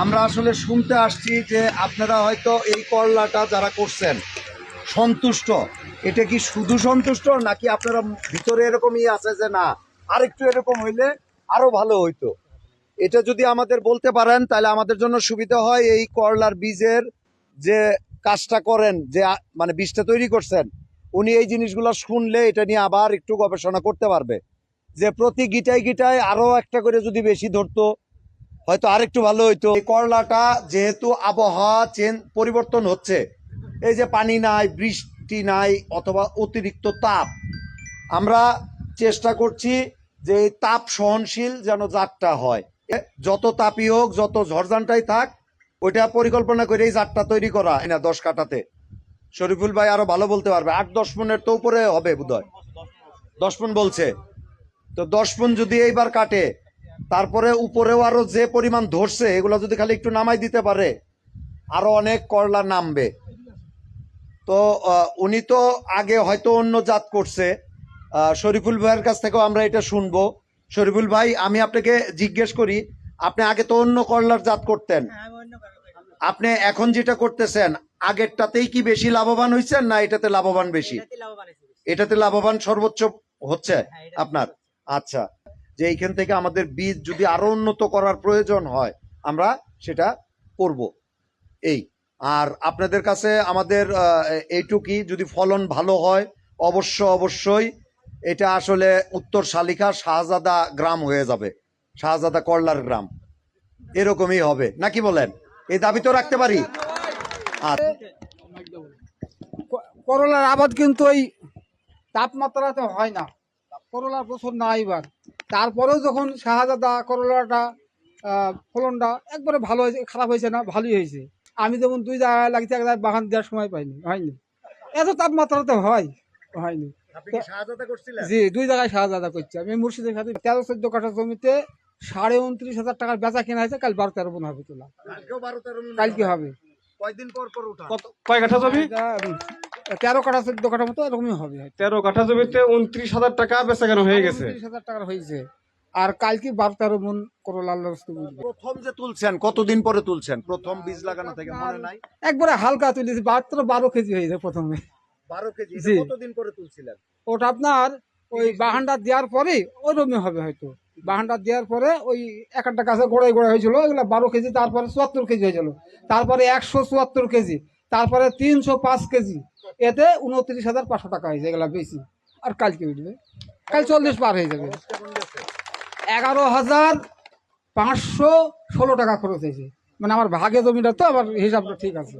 আমরা আসলে শুনতে আসছি যে আপনারা হয়তো এই করলাটা যারা করছেন সন্তুষ্ট। এটা কি শুধু সন্তুষ্ট নাকি আপনারা ভিতরে এরকমই আছে যে না আরেকটু এরকম হইলে আরো ভালো হইতো? এটা যদি আমাদের বলতে পারেন তাহলে আমাদের জন্য সুবিধা হয়। এই করলার বীজের যে কাজটা করেন, যে মানে বীজটা তৈরি করছেন, উনি এই জিনিসগুলো শুনলে এটা নিয়ে আবার একটু গবেষণা করতে পারবে যে প্রতি গিটায় গিটায় আরো একটা করে যদি বেশি ধরতো হয়তো আরেকটু ভালো হইতো। এই করলাটা যেহেতু আবহাওয়া পরিবর্তন হচ্ছে, এই যে পানি নাই, বৃষ্টি নাই, অথবা অতিরিক্ত তাপ, আমরা চেষ্টা করছি যে এই তাপ সহনশীল যেন জাতটা হয়। যত তাপই হোক, যত ঝড়ঝানটাই থাক, ওইটা পরিকল্পনা করে এই জাতটা তৈরি করা না 10 কাঠাতে। শরীফুল ভাই আরো ভালো বলতে পারবে, 8-10 মনের তো উপরে হবে বোধহয়। 10 মন বলছে, তো 10 মন যদি এইবার কাটে, তারপরে উপরেও আরো যে পরিমাণ ধরছে এগুলো যদি খালি একটু নামাই দিতে পারে, আরো অনেক করলা নামবে। তো উনি তো আগে হয়তো অন্য জাত করছে, শরীফুল ভাইয়ের কাছ থেকেও আমরা এটা শুনবো। শরীফুল ভাই, আমি আপনাকে জিজ্ঞেস করি, আপনি আগে তো অন্য করলার জাত করতেন, আপনি এখন যেটা করতেছেন আগেরটাতেই কি বেশি লাভবান হয়েছেন না এটাতে লাভবান বেশি? এটাতে লাভবান সর্বোচ্চ হচ্ছে আপনার। আচ্ছা, যে এইখান থেকে আমাদের বীজ যদি আরো উন্নত করার প্রয়োজন হয় আমরা সেটা করব। এই আর আপনাদের কাছে আমাদের এইটুকুই, যদি ফলন ভালো হয় অবশ্যই এটা আসলে উত্তর শালিকা শাহজাদা গ্রাম হয়ে যাবে, শাহজাদা করলার গ্রাম এরকমই হবে, নাকি বলেন? এই দাবি তো রাখতে পারি। আর করলার আবাদ কিন্তু ওই তাপমাত্রাতে হয় না, করলার বছর না এবার। তারপরেও যখন শাহজাদা করলাটা ফলনটা একবারে ভালো হয়েছে, খারাপ হয়েছে না, ভালোই হয়েছে। আমি যেমন 2 জায়গায় লাগিয়েছি, এক জায়গায় বাগান দেওয়ার সময় হয়নি। এত তাপমাত্রাতে হয়নি। জি, 2 জায়গায় শাহজাদা করছি আমি। মুর্শিদের সাথে 13-14 কাঠা জমিতে 29,500 টাকার বেচা কেনা হয়েছে। কাল 12-13 মন হবে তোলা, কালকে হবে। কয়দিন পর পর উঠা? কয় কাঠা জমি? 13 কাঠা 14 কাঠা মতো এরকমই হবে। 13 কাঠা জমিতে 29,000 টাকা বেচা কেনা হয়ে গেছে। 29,000 টাকার হয়েছে। আর কালকে 12-13 মন করলা। প্রথম যে তুলছেন কতদিন পরে তুলছেন? প্রথম বীজ লাগানো থেকে মনে নাই? একবারে হালকা তুলেছি, মাত্র 12 কেজি হয়েছে প্রথমে। 12 কেজি? জি। কতদিন পরে তুলছিলেন? ওটা আপনার ওই বাহানটা দেওয়ার পরে ওইরকমই হবে হয়তো। বাহানটা দেওয়ার পরে ওই একটা গাছে গোড়ায় হয়েছিল, এগুলো 12 কেজি, তারপরে 74 কেজি হয়েছিল, তারপরে 174 কেজি, তারপরে 305 কেজি, এতে 29,500 টাকা হয়েছে এগুলা বেশি। আর কালকে উঠবে, কাল 40 পার হয়ে যাবে। 11,516 টাকা খরচ হয়েছে, মানে আমার ভাগে জমিটা তো, আমার হিসাবটা ঠিক আছে।